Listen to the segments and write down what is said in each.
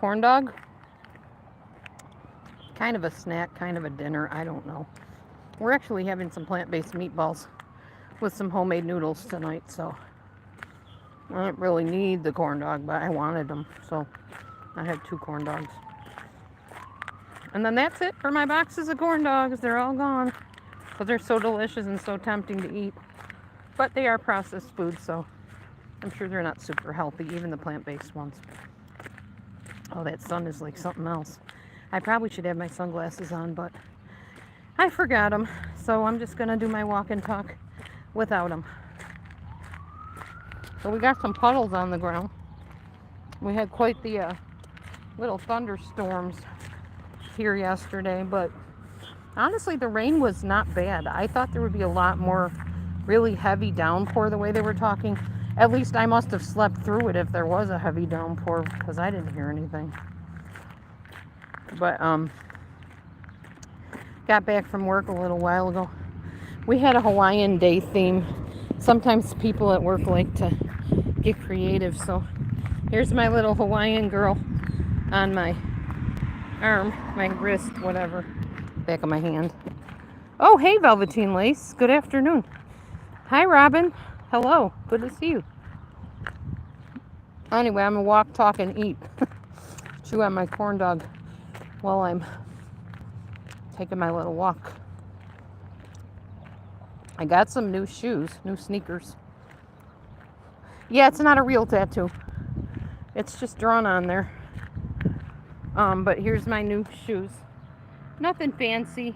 corn dog. Kind of a snack, kind of a dinner. I don't know. We're actually having some plant-based meatballs with some homemade noodles tonight, so I didn't really need the corn dog, but I wanted them, so I had 2 corn dogs. And then that's it for my boxes of corn dogs. They're all gone. But they're so delicious and so tempting to eat. But they are processed food, so I'm sure they're not super healthy, even the plant-based ones. Oh, that sun is like something else. I probably should have my sunglasses on, but I forgot them. So I'm just going to do my walk and talk without them. So we got some puddles on the ground. We had quite the little thunderstorms here yesterday, but honestly the rain was not bad. I thought there would be a lot more really heavy downpour the way they were talking. At least I must have slept through it if there was a heavy downpour, because I didn't hear anything. But got back from work a little while ago. We had a Hawaiian Day theme. Sometimes people at work like to get creative, so here's my little Hawaiian girl on my arm, my wrist, whatever, back of my hand. Oh, hey, Velveteen Lace. Good afternoon. Hi, Robin. Hello. Good to see you. Anyway, I'm going to walk, talk, and eat. Chew on my corn dog while I'm taking my little walk. I got some new shoes, new sneakers. Yeah, it's not a real tattoo. It's just drawn on there. But here's my new shoes. Nothing fancy.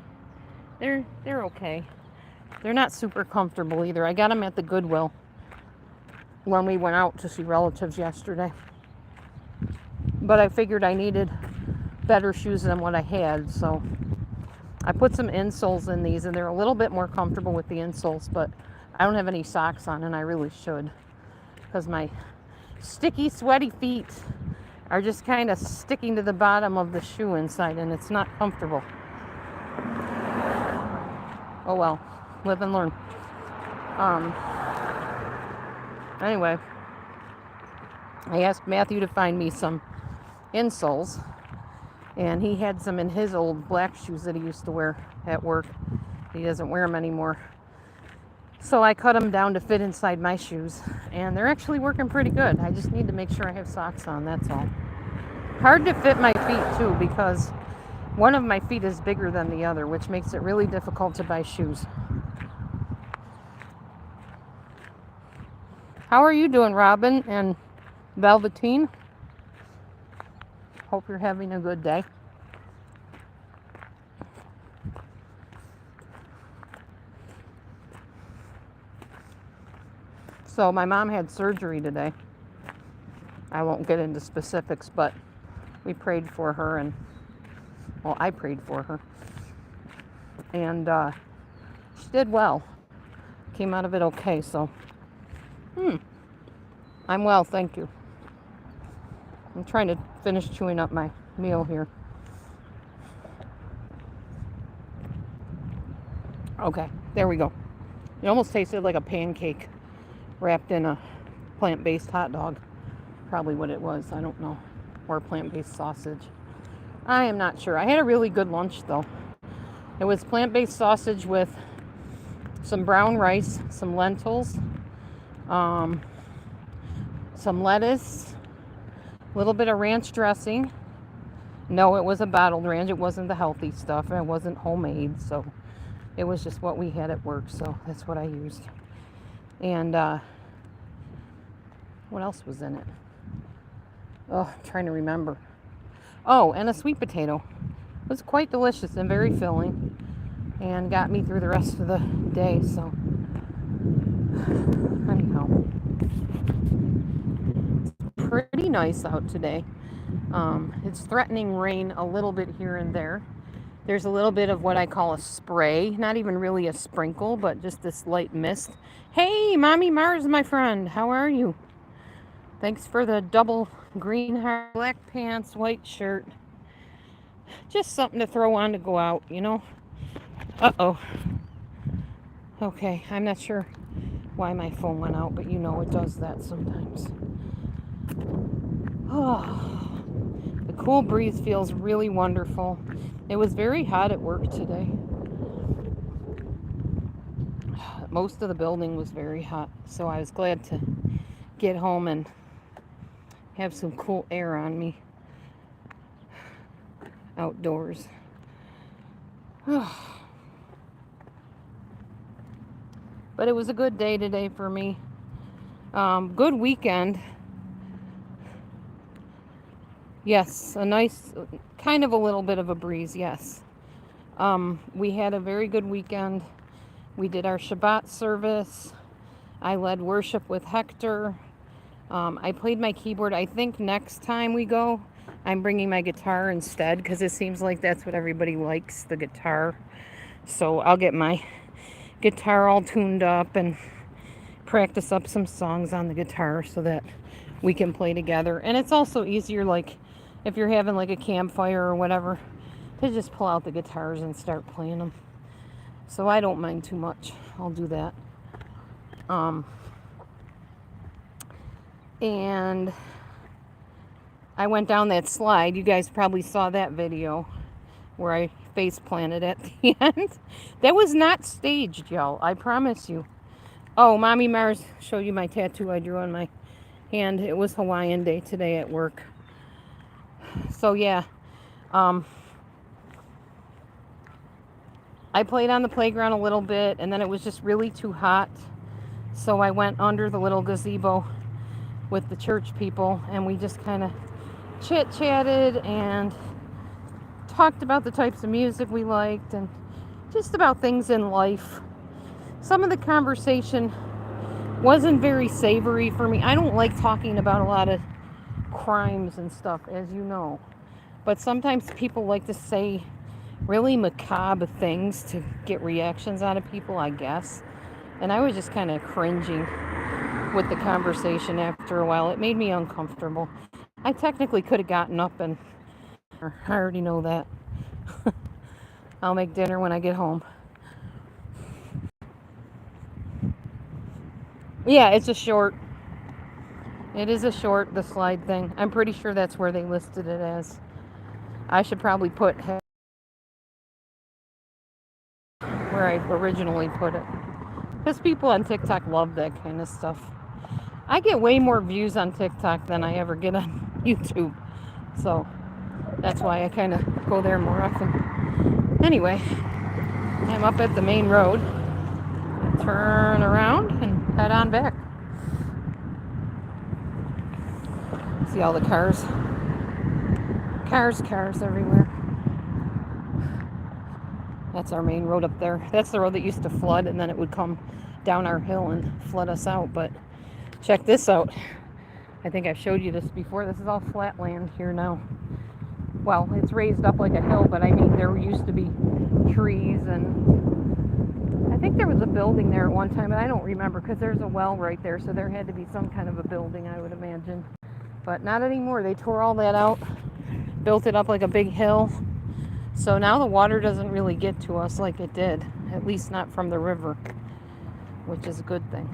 They're okay. They're not super comfortable either. I got them at the Goodwill when we went out to see relatives yesterday. But I figured I needed better shoes than what I had, so I put some insoles in these, and they're a little bit more comfortable with the insoles, but I don't have any socks on, and I really should, because my sticky, sweaty feet are just kind of sticking to the bottom of the shoe inside, and it's not comfortable. Oh well, live and learn. Anyway, I asked Matthew to find me some insoles, and he had some in his old black shoes that he used to wear at work. He doesn't wear them anymore. So I cut them down to fit inside my shoes, and they're actually working pretty good. I just need to make sure I have socks on, that's all. Hard to fit my feet too, because one of my feet is bigger than the other, which makes it really difficult to buy shoes. How are you doing, Robin and Velveteen? Hope you're having a good day. So my mom had surgery today. I won't get into specifics, but we prayed for her, and well, I prayed for her, and she did well. Came out of it okay, so I'm well, thank you. I'm trying to finish chewing up my meal here. Okay, there we go. It almost tasted like a pancake wrapped in a plant-based hot dog. Probably what it was, I don't know. Or a plant-based sausage. I am not sure. I had a really good lunch though. It was plant-based sausage with some brown rice, some lentils, some lettuce, a little bit of ranch dressing. No, it was a bottled ranch. It wasn't the healthy stuff. It wasn't homemade, so it was just what we had at work, so that's what I used. And what else was in it? Oh, I'm trying to remember. Oh, and a sweet potato. It was quite delicious and very filling, and got me through the rest of the day, so anyhow. It's pretty nice out today. It's threatening rain a little bit here and there. There's a little bit of what I call a spray, not even really a sprinkle, but just this light mist. Hey, Mommy Mars, my friend, how are you? Thanks for the double green heart, black pants, white shirt. Just something to throw on to go out, you know? Uh-oh. Okay, I'm not sure why my phone went out, but you know it does that sometimes. Oh, the Cool breeze feels really wonderful. It was very hot at work today. Most of the building was very hot, so I was glad to get home and have some cool air on me outdoors. But it was a good day today for me. Good weekend. Yes, a nice, kind of a little bit of a breeze, yes. We had a very good weekend. We did our Shabbat service. I led worship with Hector. I played my keyboard. I think next time we go, I'm bringing my guitar instead, because it seems like that's what everybody likes, the guitar. So I'll get my guitar all tuned up and practice up some songs on the guitar so that we can play together. And it's also easier, like if you're having like a campfire or whatever, to just pull out the guitars and start playing them. So I don't mind too much. I'll do that. And I went down that slide. You guys probably saw that video where I face planted at the end. That was not staged, y'all. I promise you. Oh, Mommy Mars showed you my tattoo I drew on my hand. It was Hawaiian Day today at work. So yeah. I played on the playground a little bit, and then it was just really too hot. So I went under the little gazebo with the church people, and we just kind of chit-chatted and talked about the types of music we liked and just about things in life. Some of the conversation wasn't very savory for me. I don't like talking about a lot of crimes and stuff, as you know. But sometimes people like to say really macabre things to get reactions out of people, I guess. And I was just kind of cringing with the conversation after a while. It made me uncomfortable. I technically could have gotten up and... I already know that. I'll make dinner when I get home. Yeah, it's a short. It is a short, the slide thing. I'm pretty sure that's where they listed it as. I should probably put where I originally put it. Because people on TikTok love that kind of stuff. I get way more views on TikTok than I ever get on YouTube. So that's why I kind of go there more often. Anyway, I'm up at the main road. Turn around and head on back. See all the cars. Cars everywhere. That's our main road up there. That's the road that used to flood, and then it would come down our hill and flood us out. But check this out. I think I've showed you this before. This is all flat land here now. Well, it's raised up like a hill, but I mean, there used to be trees, and I think there was a building there at one time, and I don't remember because there's a well right there, so there had to be some kind of a building, I would imagine. But not anymore. They tore all that out, built it up like a big hill. So now the water doesn't really get to us like it did, at least not from the river, which is a good thing.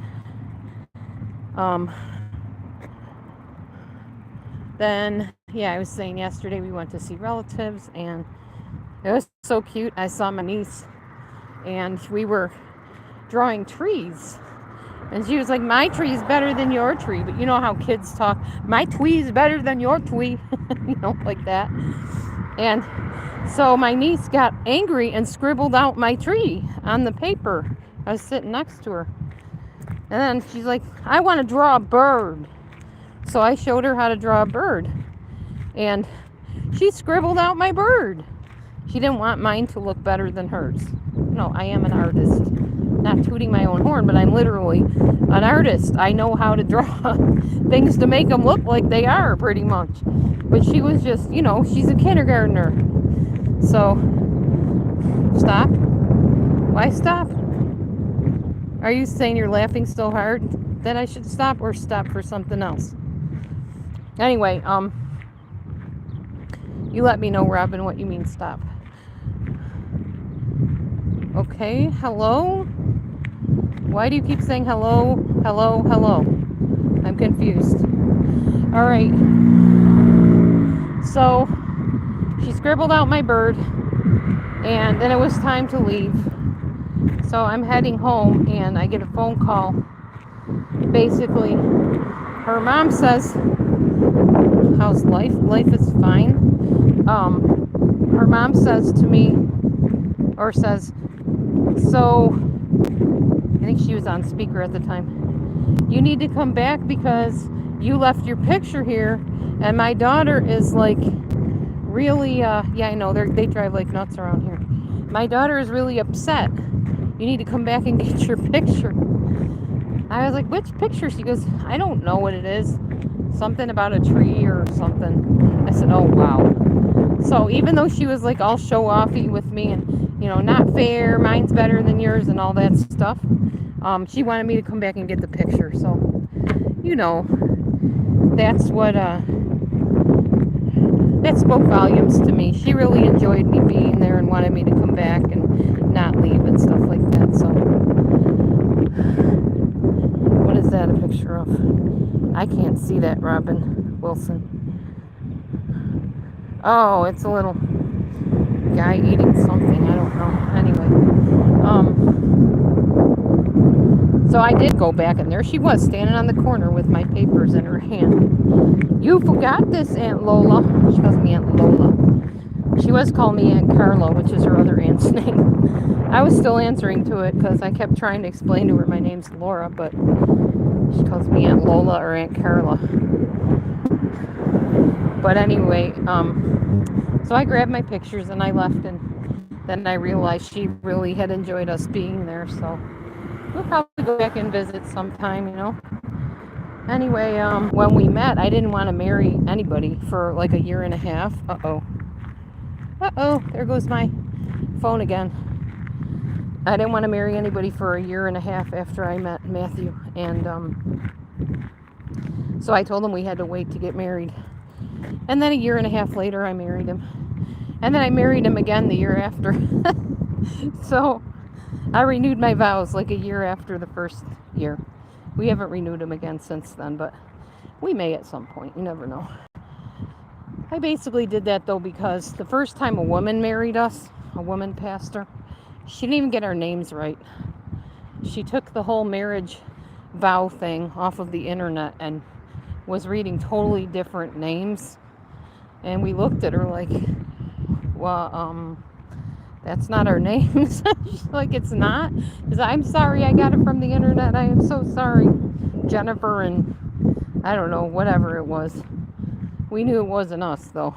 Then, yeah, I was saying yesterday we went to see relatives, and it was so cute. I saw my niece, and we were drawing trees. And she was like, my tree is better than your tree. But you know how kids talk, my twee is better than your twee. You know, like that. And so my niece got angry and scribbled out my tree on the paper. I was sitting next to her. And then she's like, I want to draw a bird. So I showed her how to draw a bird. And she scribbled out my bird. She didn't want mine to look better than hers. No, I am an artist. Not tooting my own horn, but I'm literally an artist. I know how to draw things to make them look like they are, pretty much. But she was just, you know, she's a kindergartner. So, stop. Why stop? Are you saying you're laughing so hard that I should stop, or stop for something else? Anyway, you let me know, Robin, what you mean stop. Okay, hello? Why do you keep saying hello, hello, hello? I'm confused. All right. So She scribbled out my bird, and then it was time to leave. So I'm heading home, and I get a phone call. Basically, her mom says, "How's life? Life is fine." Her mom says to me, or says, "So," I think she was on speaker at the time, "you need to come back because you left your picture here, and my daughter is like really, yeah, I know, they drive like nuts around here. My daughter is really upset. You need to come back and get your picture." I was like, "Which picture?" She goes, "I don't know what it is. Something about a tree or something." I said, "Oh, wow." So even though she was like all show-offy with me and, not fair, mine's better than yours and all that stuff, she wanted me to come back and get the picture. So, that's what, that spoke volumes to me. She really enjoyed me being there and wanted me to come back and not leave and stuff like that. So, what is that a picture of? I can't see that, Robin Wilson. Oh, it's a little guy eating something. I don't know. Anyway, so I did go back, and there she was, standing on the corner with my papers in her hand. "You forgot this, Aunt Lola." She calls me Aunt Lola. She was calling me Aunt Carla, which is her other aunt's name. I was still answering to it because I kept trying to explain to her my name's Laura, but she calls me Aunt Lola or Aunt Carla. But anyway, so I grabbed my pictures and I left, and then I realized she really had enjoyed us being there, so we'll probably go back and visit sometime, Anyway, when we met, I didn't want to marry anybody for like a year and a half. Uh-oh, there goes my phone again. I didn't want to marry anybody for a year and a half after I met Matthew, and so I told him we had to wait to get married. And then a year and a half later, I married him. And then I married him again the year after. So I renewed my vows like a year after the first year. We haven't renewed them again since then, but we may at some point. You never know. I basically did that, though, because the first time a woman married us, a woman pastor, she didn't even get our names right. She took the whole marriage vow thing off of the internet and was reading totally different names. And we looked at her like, "Well, that's not our names." She's like, "It's not?" Because I'm sorry, I got it from the internet. I am so sorry. Jennifer and I don't know, whatever it was. We knew it wasn't us, though.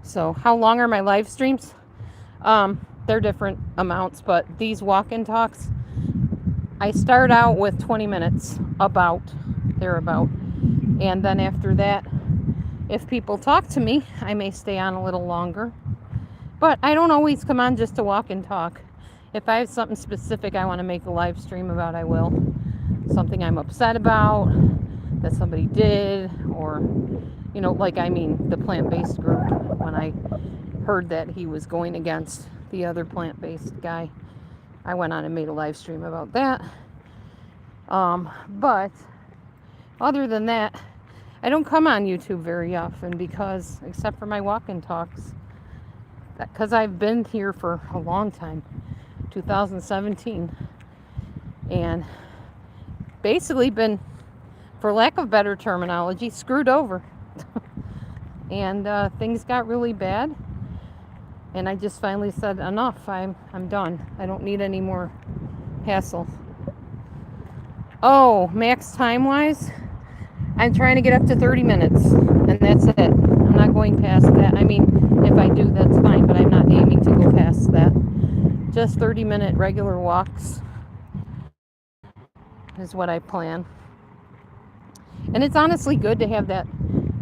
So how long are my live streams? They're different amounts, but these walk-in talks, I start out with 20 minutes, thereabout. And then after that, if people talk to me, I may stay on a little longer. But I don't always come on just to walk and talk. If I have something specific I want to make a live stream about, I will. Something I'm upset about that somebody did, or, the plant-based group. When I heard that he was going against the other plant-based guy, I went on and made a live stream about that. But other than that, I don't come on YouTube very often because, except for my walk-in talks, because I've been here for a long time, 2017, and basically been, for lack of better terminology, screwed over. And things got really bad, and I just finally said, enough, I'm done. I don't need any more hassle. Oh, max time-wise, I'm trying to get up to 30 minutes, and that's it. I'm not going past that. I mean, if I do, that's fine, but I'm not aiming to go past that. Just 30-minute regular walks is what I plan. And it's honestly good to have that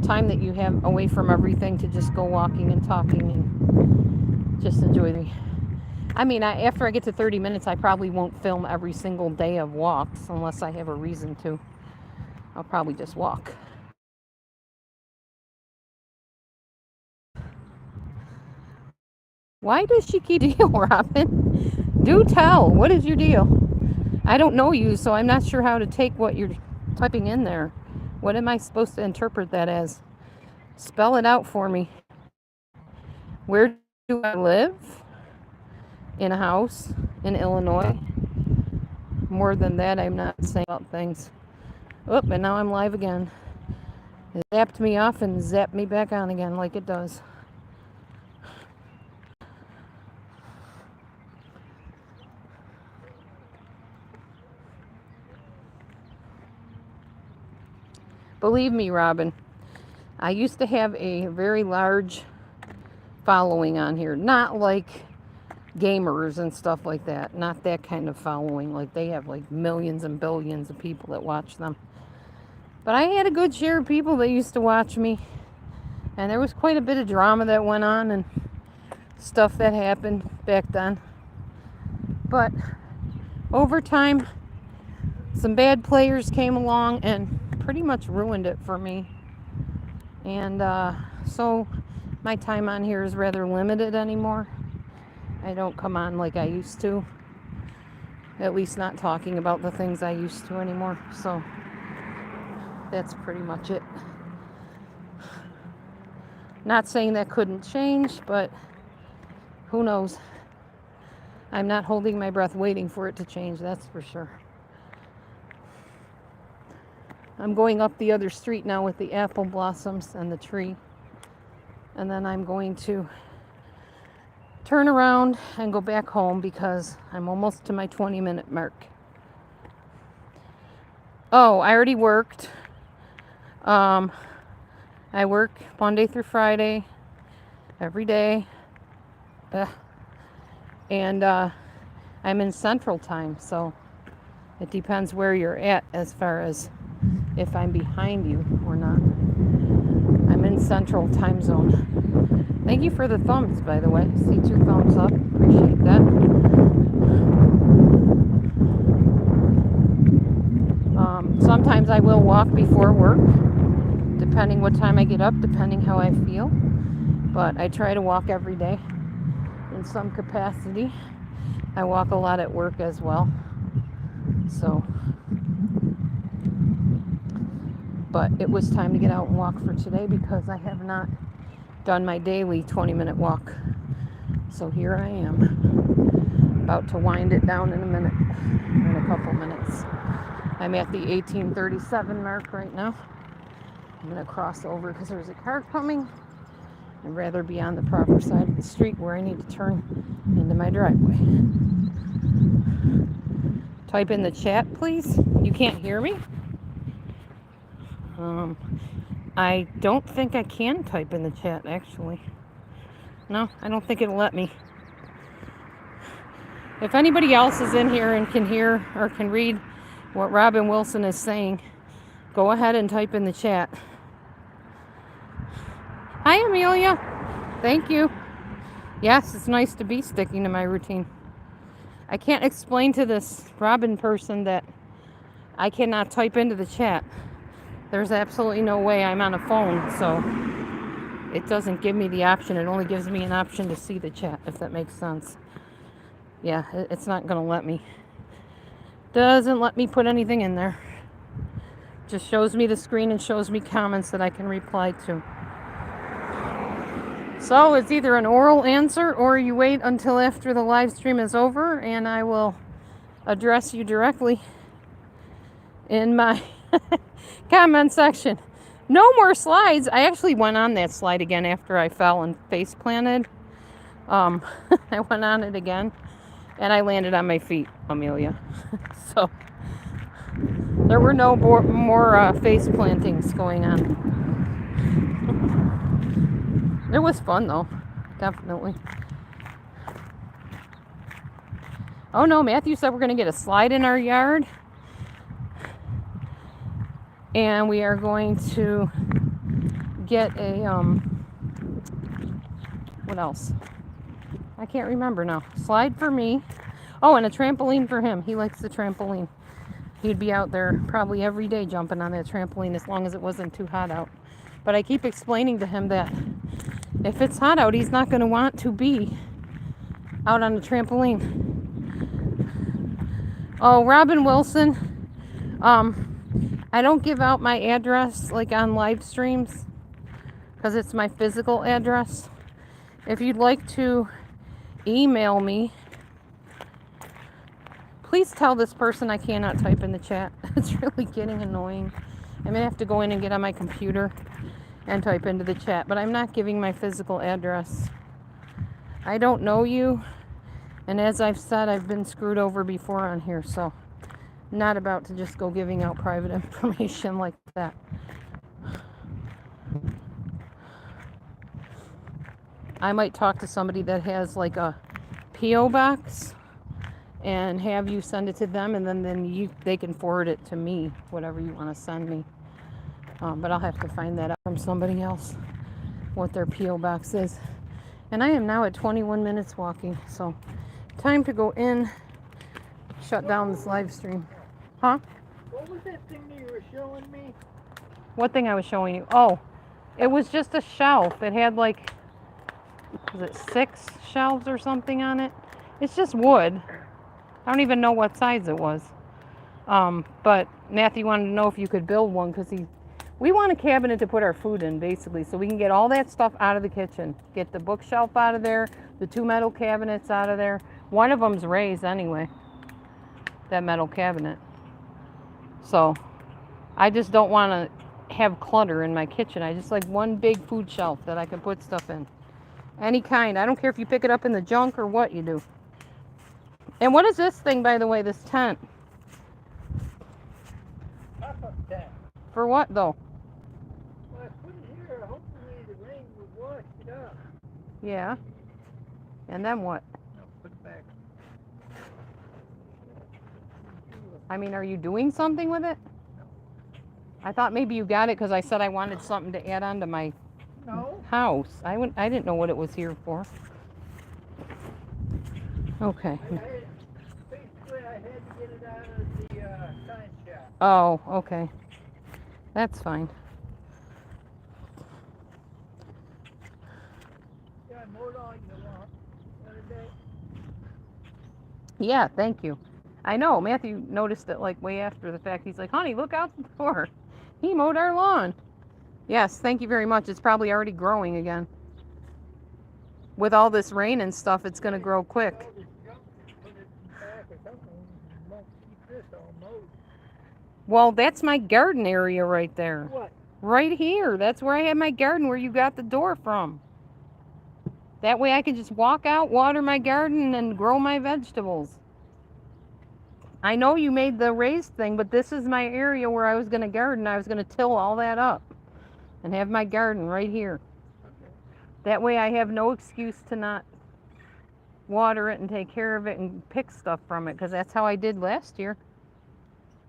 time that you have away from everything to just go walking and talking and just enjoy the... I mean, after I get to 30 minutes, I probably won't film every single day of walks unless I have a reason to. I'll probably just walk. Why does she keep deal, Robin? Do tell. What is your deal? I don't know you, so I'm not sure how to take what you're typing in there. What am I supposed to interpret that as? Spell it out for me. Where do I live? In a house in Illinois. More than that, I'm not saying about things. Oh, and now I'm live again. It zapped me off and zapped me back on again like it does. Believe me, Robin, I used to have a very large following on here. Not like gamers and stuff like that. Not that kind of following. Like they have like millions and billions of people that watch them. But I had a good share of people that used to watch me. And there was quite a bit of drama that went on and stuff that happened back then. But over time, some bad players came along and pretty much ruined it for me. And so my time on here is rather limited anymore. I don't come on like I used to. At least not talking about the things I used to anymore. So that's pretty much it. Not saying that couldn't change, but who knows? I'm not holding my breath waiting for it to change, that's for sure. I'm going up the other street now with the apple blossoms and the tree. And then I'm going to turn around and go back home because I'm almost to my 20-minute mark. Oh, I already worked. I work Monday through Friday, every day. And I'm in Central Time, so it depends where you're at as far as if I'm behind you or not. I'm in Central Time Zone. Thank you for the thumbs, by the way. See 2 thumbs up. Appreciate that. Sometimes I will walk before work, depending what time I get up, depending how I feel. But I try to walk every day in some capacity. I walk a lot at work as well. So, but it was time to get out and walk for today because I have not done my daily 20-minute walk. So here I am, about to wind it down in a minute, in a couple minutes. I'm at the 1837 mark right now. I'm going to cross over because there's a car coming. I'd rather be on the proper side of the street where I need to turn into my driveway. Type in the chat, please. You can't hear me? I don't think I can type in the chat, actually. No, I don't think it'll let me. If anybody else is in here and can hear or can read what Robin Wilson is saying, go ahead and type in the chat. Hi, Amelia. Thank you. Yes, it's nice to be sticking to my routine. I can't explain to this Robin person that I cannot type into the chat. There's absolutely no way. I'm on a phone, so it doesn't give me the option. It only gives me an option to see the chat, if that makes sense. Yeah, it's not going to let me. Doesn't let me put anything in there. Just shows me the screen and shows me comments that I can reply to. So it's either an oral answer or you wait until after the live stream is over and I will address you directly in my comment section. No more slides. I actually went on that slide again after I fell and face planted. I went on it again and I landed on my feet, Amelia. So there were no more face plantings going on. It was fun though, definitely. Oh no, Matthew said we're going to get a slide in our yard. And we are going to get a, what else? I can't remember now. Slide for me. Oh, and a trampoline for him. He likes the trampoline. He'd be out there probably every day jumping on that trampoline as long as it wasn't too hot out. But I keep explaining to him that if it's hot out, he's not going to want to be out on the trampoline. Oh, Robin Wilson. I don't give out my address like on live streams because it's my physical address. If you'd like to email me, please tell this person I cannot type in the chat. It's really getting annoying. I'm going to have to go in and get on my computer and type into the chat, but I'm not giving my physical address. I don't know you, and as I've said, I've been screwed over before on here, so not about to just go giving out private information like that. I might talk to somebody that has like a P.O. box and have you send it to them, and then they can forward it to me, whatever you want to send me. But I'll have to find that out from somebody else, what their P.O. box is. And I am now at 21 minutes walking, so time to go in, shut down this live stream. Huh? What was that thing that you were showing me? What thing I was showing you? Oh, it was just a shelf. It had like, was it 6 shelves or something on it? It's just wood. I don't even know what size it was. But Matthew wanted to know if you could build one because we want a cabinet to put our food in, basically, so we can get all that stuff out of the kitchen. Get the bookshelf out of there, the 2 metal cabinets out of there. One of them's raised anyway, that metal cabinet. So I just don't want to have clutter in my kitchen. I just like one big food shelf that I can put stuff in. Any kind. I don't care if you pick it up in the junk or what you do. And what is this thing, by the way, this tent? Pop-up tent. For what, though? Well, I put it here. Hopefully the rain would wash it up. Yeah. And then what? No, put it back. I mean, are you doing something with it? No. I thought maybe you got it because I said I wanted something to add on to my house. I didn't know what it was here for. Okay. Basically, I had to get it out of the sign shop. Oh, okay. That's fine. Yeah, I mowed all your lawn the other day. Yeah, thank you. I know, Matthew noticed it like way after the fact. He's like, honey, look out the door. He mowed our lawn. Yes, thank you very much. It's probably already growing again. With all this rain and stuff, it's going to grow quick. All this junk, put it back or something. You won't keep this all mowed. Well, that's my garden area right there. What? Right here. That's where I have my garden, where you got the door from. That way I can just walk out, water my garden, and grow my vegetables. I know you made the raised thing, but this is my area where I was going to garden. I was going to till all that up and have my garden right here. Okay. That way I have no excuse to not water it and take care of it and pick stuff from it, because that's how I did last year.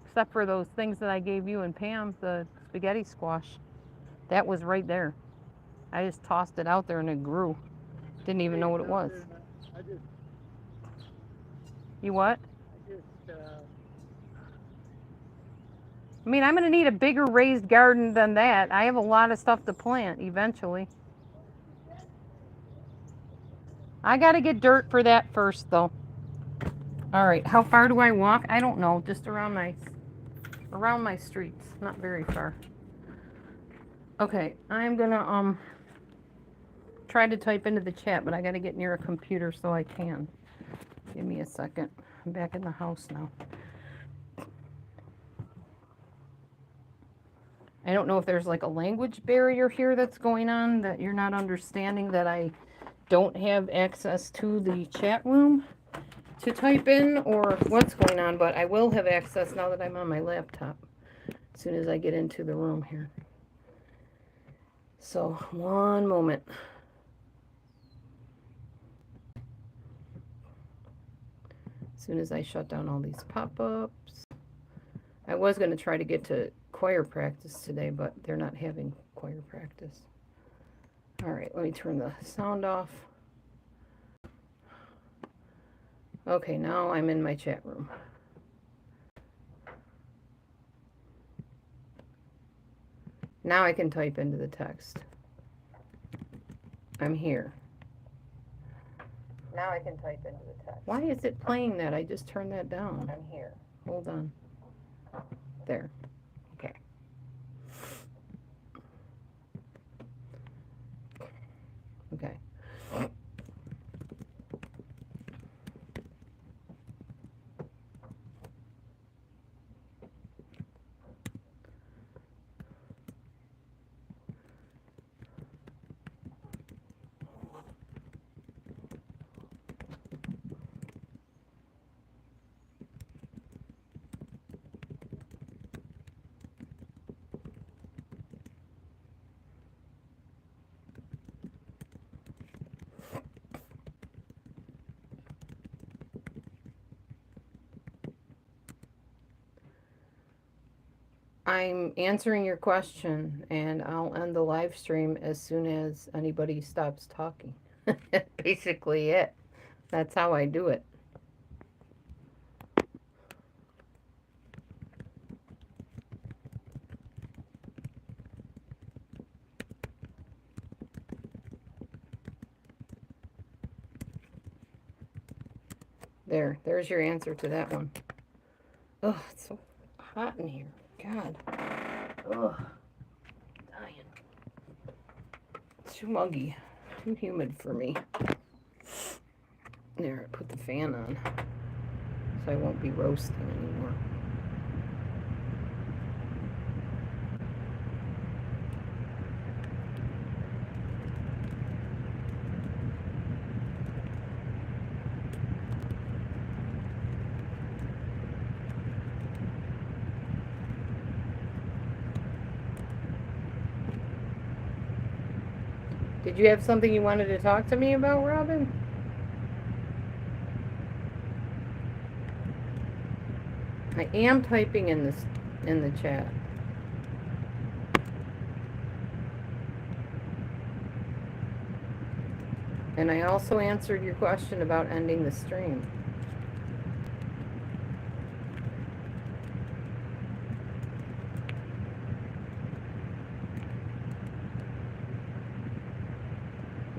Except for those things that I gave you and Pam, the spaghetti squash. That was right there. I just tossed it out there and it grew. Didn't even know what it was. I just, You what? I just, I mean, I'm going to need a bigger raised garden than that. I have a lot of stuff to plant eventually. I got to get dirt for that first, though. All right, how far do I walk? I don't know, just around my streets, not very far. Okay, I'm going to try to type into the chat, but I got to get near a computer so I can. Give me a second. I'm back in the house now. I don't know if there's like a language barrier here that's going on, that you're not understanding that I don't have access to the chat room to type in, or what's going on, but I will have access now that I'm on my laptop as soon as I get into the room here. So, one moment. As soon as I shut down all these pop-ups. I was going to try to get to choir practice today, but they're not having choir practice. All right, let me turn the sound off. Okay, now I'm in my chat room. Now I can type into the text. I'm here. Now I can type into the text. Why is it playing that? I just turned that down. I'm here. Hold on. There. Okay. Okay. I'm answering your question, and I'll end the live stream as soon as anybody stops talking. Basically it. That's how I do it. There's your answer to that one. Ugh, it's so hot in here. God. Ugh. Dying. It's too muggy. Too humid for me. There, I put the fan on. So I won't be roasting anymore. Did you have something you wanted to talk to me about, Robin? I am typing in the chat. And I also answered your question about ending the stream.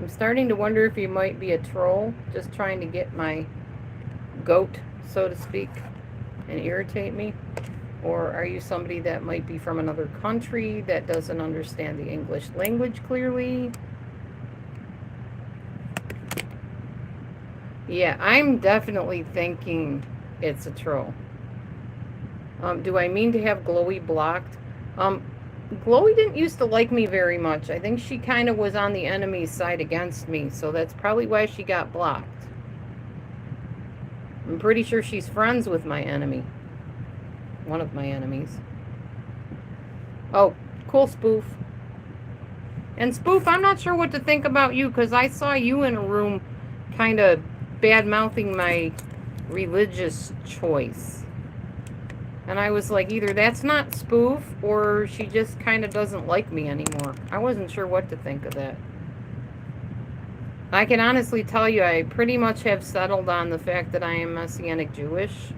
I'm starting to wonder if you might be a troll, just trying to get my goat, so to speak, and irritate me. Or are you somebody that might be from another country that doesn't understand the English language clearly? Yeah, I'm definitely thinking it's a troll. Do I mean to have Glowy blocked? Glowy didn't used to like me very much. I think she kind of was on the enemy's side against me, so that's probably why she got blocked. I'm pretty sure she's friends with my enemy. One of my enemies. Oh, cool, Spoof. And Spoof, I'm not sure what to think about you, because I saw you in a room kind of bad-mouthing my religious choice. And I was like, either that's not Spoof, or she just kind of doesn't like me anymore. I wasn't sure what to think of that. I can honestly tell you I pretty much have settled on the fact that I am Messianic Jewish.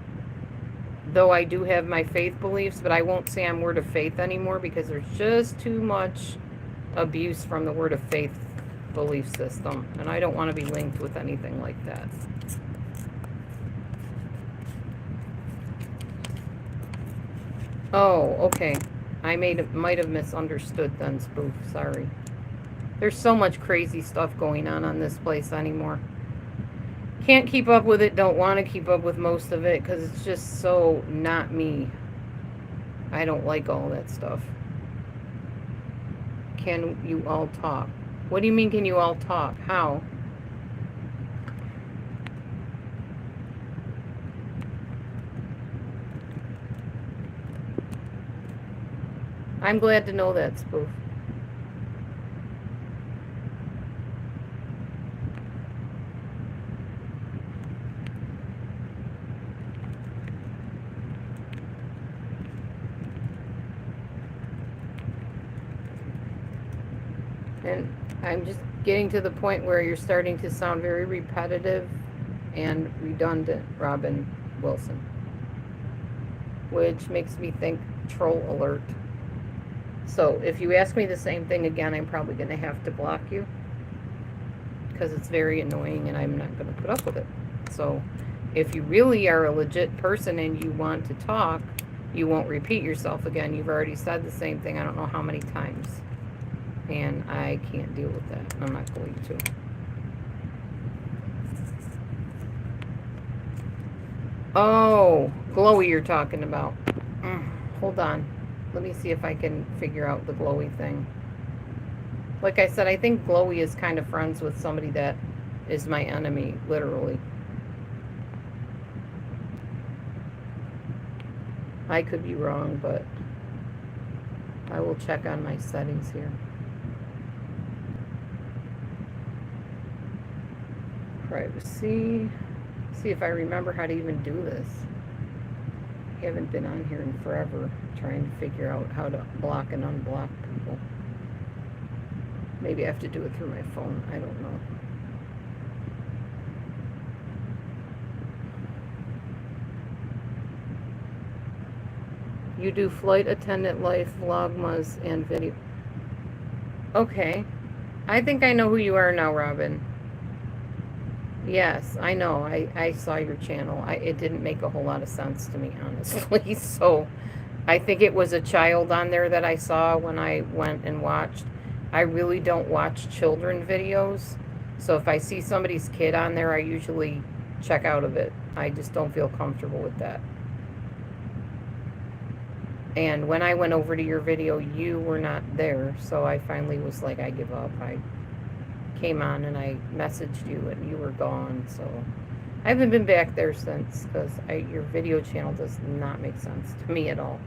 Though I do have my faith beliefs, but I won't say I'm Word of Faith anymore because there's just too much abuse from the Word of Faith belief system. And I don't want to be linked with anything like that. Oh, okay. I might have misunderstood then, Spoof. Sorry. There's so much crazy stuff going on this place anymore. Can't keep up with it, don't want to keep up with most of it, because it's just so not me. I don't like all that stuff. Can you all talk? What do you mean, can you all talk? How? I'm glad to know that, Spoof. And I'm just getting to the point where you're starting to sound very repetitive and redundant, Robin Wilson. Which makes me think troll alert. So if you ask me the same thing again, I'm probably going to have to block you. Because it's very annoying and I'm not going to put up with it. So if you really are a legit person and you want to talk, you won't repeat yourself again. You've already said the same thing I don't know how many times. And I can't deal with that. I'm not going to. Oh, Glowy you're talking about. Hold on. Let me see if I can figure out the Glowy thing. Like I said, I think Glowy is kind of friends with somebody that is my enemy, literally. I could be wrong, but I will check on my settings here. Privacy. See if I remember how to even do this. Haven't been on here in forever trying to figure out how to block and unblock people. Maybe I have to do it through my phone. I don't know. You do flight attendant life, vlogmas, and video. Okay. I think I know who you are now, Robin. Yes, I know. I saw your channel. It didn't make a whole lot of sense to me, honestly. So I think it was a child on there that I saw when I went and watched. I really don't watch children videos. So if I see somebody's kid on there, I usually check out of it. I just don't feel comfortable with that. And when I went over to your video, you were not there. So I finally was like, I give up. I came on and I messaged you and you were gone. So I haven't been back there since because your video channel does not make sense to me at all.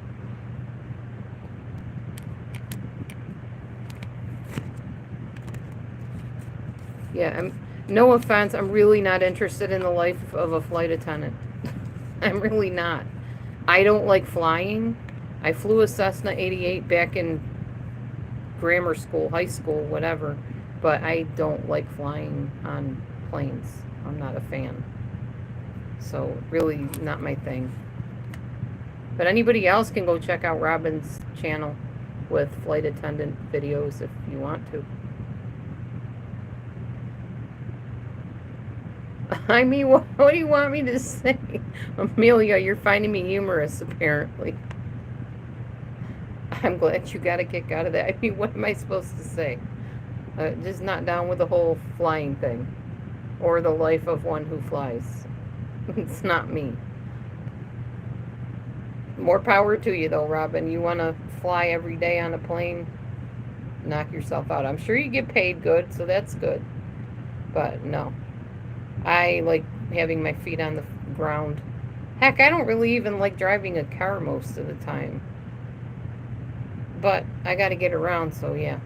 Yeah, no offense, I'm really not interested in the life of a flight attendant. I'm really not. I don't like flying. I flew a Cessna 88 back in grammar school, high school, whatever. But I don't like flying on planes. I'm not a fan. So really not my thing. But anybody else can go check out Robin's channel with flight attendant videos if you want to. I mean, what do you want me to say? Amelia, you're finding me humorous, apparently. I'm glad you got a kick out of that. I mean, what am I supposed to say? Just not down with the whole flying thing. Or the life of one who flies. It's not me. More power to you, though, Robin. You want to fly every day on a plane? Knock yourself out. I'm sure you get paid good, so that's good. But, no. I like having my feet on the ground. Heck, I don't really even like driving a car most of the time. But I got to get around, so yeah.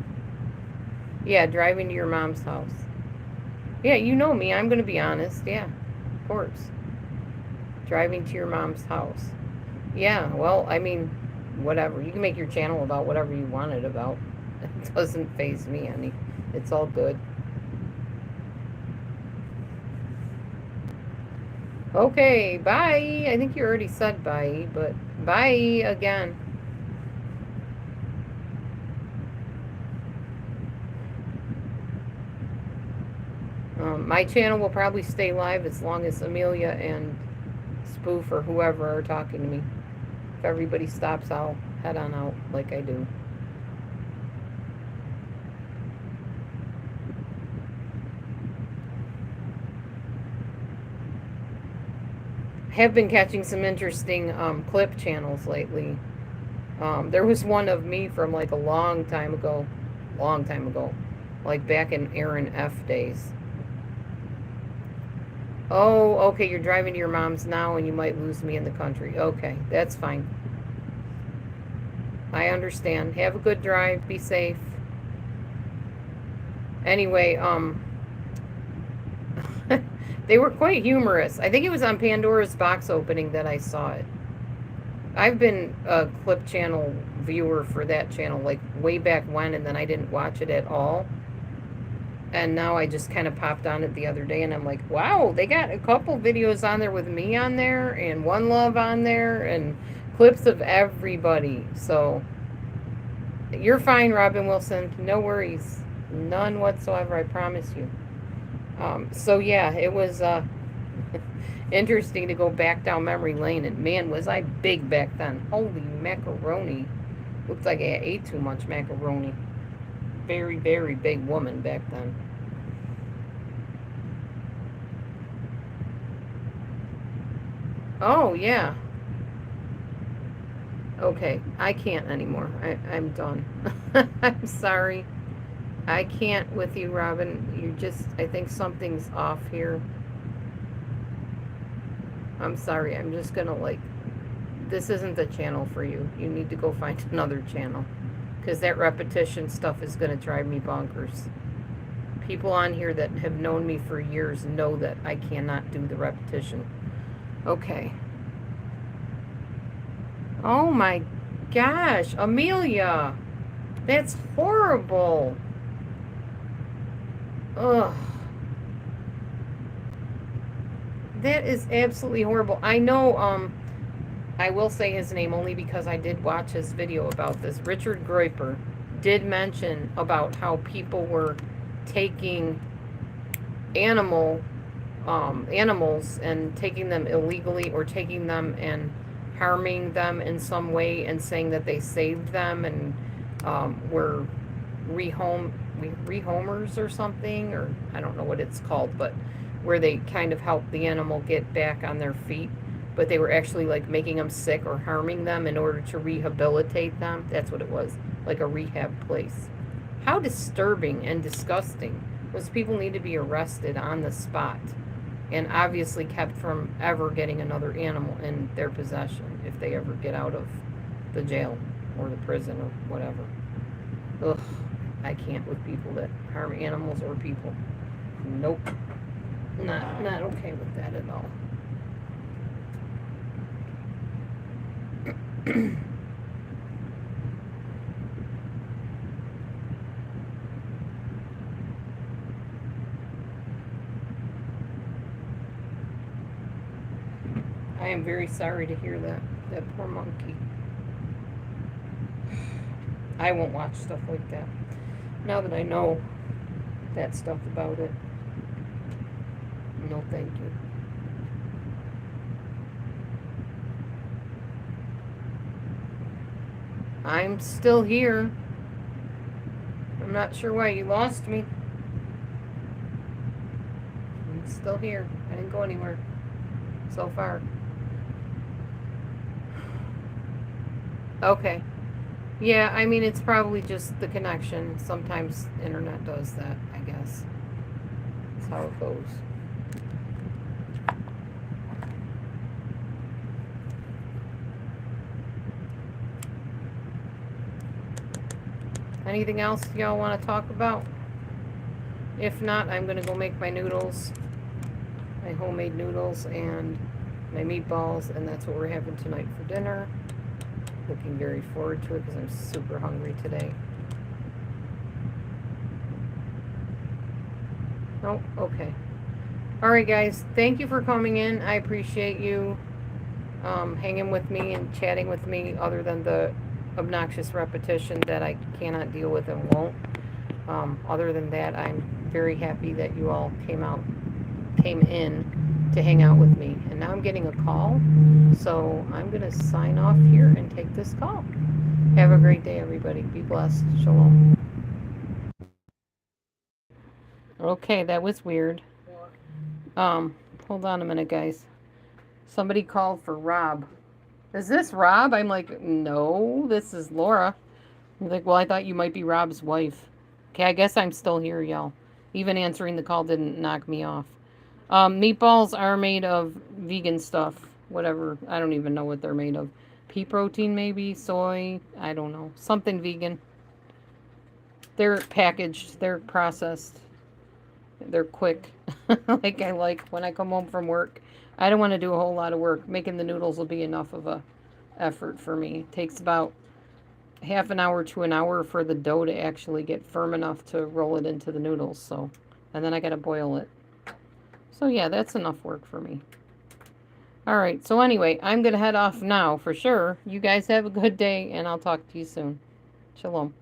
Yeah, driving to your mom's house. Yeah, you know me. I'm going to be honest. Yeah, of course. Driving to your mom's house. Yeah, well, I mean, whatever. You can make your channel about whatever you want it about. It doesn't faze me any. It's all good. Okay, bye. I think you already said bye, but bye again. My channel will probably stay live as long as Amelia and Spoof or whoever are talking to me. If everybody stops, I'll head on out like I do. Have been catching some interesting clip channels lately. There was one of me from like a long time ago, like back in Aaron F days. Oh, okay, you're driving to your mom's now and you might lose me in the country. Okay, that's fine. I understand. Have a good drive. Be safe. Anyway, they were quite humorous. I think it was on Pandora's Box opening that I saw it. I've been a clip channel viewer for that channel like way back when, and then I didn't watch it at all. And now I just kind of popped on it the other day, and I'm like, wow, they got a couple videos on there with me on there, and One Love on there, and clips of everybody. So, you're fine, Robin Wilson. No worries. None whatsoever, I promise you. So, yeah, it was interesting to go back down memory lane, and man, was I big back then. Holy macaroni. Looks like I ate too much macaroni. Very, very big woman back then. Oh, yeah. Okay, I can't anymore. I'm done. I'm sorry. I can't with you, Robin. You just, I think something's off here. I'm sorry. I'm just gonna this isn't the channel for you. You need to go find another channel. Because that repetition stuff is going to drive me bonkers. People on here that have known me for years know that I cannot do the repetition. Okay. Oh my gosh, Amelia. That's horrible. Ugh. That is absolutely horrible. I know, I will say his name only because I did watch his video about this. Richard Groiper did mention about how people were taking animals and taking them illegally or taking them and harming them in some way and saying that they saved them and were rehomers or something, or I don't know what it's called, but where they kind of help the animal get back on their feet, but they were actually like making them sick or harming them in order to rehabilitate them. That's what it was, like a rehab place. How disturbing and disgusting. Those people need to be arrested on the spot and obviously kept from ever getting another animal in their possession if they ever get out of the jail or the prison or whatever. Ugh, I can't with people that harm animals or people. Nope. Not okay with that at all. I am very sorry to hear that. That poor monkey. I won't watch stuff like that. Now that I know that stuff about it. No, thank you. I'm still here. I'm not sure why you lost me. I'm still here. I didn't go anywhere so far. Okay. Yeah, I mean, it's probably just the connection. Sometimes internet does that, I guess. That's how it goes. Anything else y'all want to talk about? If not, I'm going to go make my noodles, my homemade noodles and my meatballs, and that's what we're having tonight for dinner. Looking very forward to it because I'm super hungry today. Oh, okay. Alright guys, thank you for coming in. I appreciate you hanging with me and chatting with me, other than the obnoxious repetition that I cannot deal with and won't. Other than that, I'm very happy that you all came in to hang out with me. And now I'm getting a call, so I'm going to sign off here and take this call. Have a great day, everybody. Be blessed. Shalom. Okay, that was weird. Hold on a minute, guys. Somebody called for Rob. Is this Rob? I'm like, no, this is Laura. I'm like, well, I thought you might be Rob's wife. Okay, I guess I'm still here, y'all. Even answering the call didn't knock me off. Meatballs are made of vegan stuff. Whatever. I don't even know what they're made of. Pea protein, maybe. Soy. I don't know. Something vegan. They're packaged. They're processed. They're quick. Like I like when I come home from work. I don't want to do a whole lot of work. Making the noodles will be enough of a effort for me. It takes about half an hour to an hour for the dough to actually get firm enough to roll it into the noodles. So, and then I got to boil it. So yeah, that's enough work for me. All right. So anyway, I'm going to head off now for sure. You guys have a good day and I'll talk to you soon. Shalom.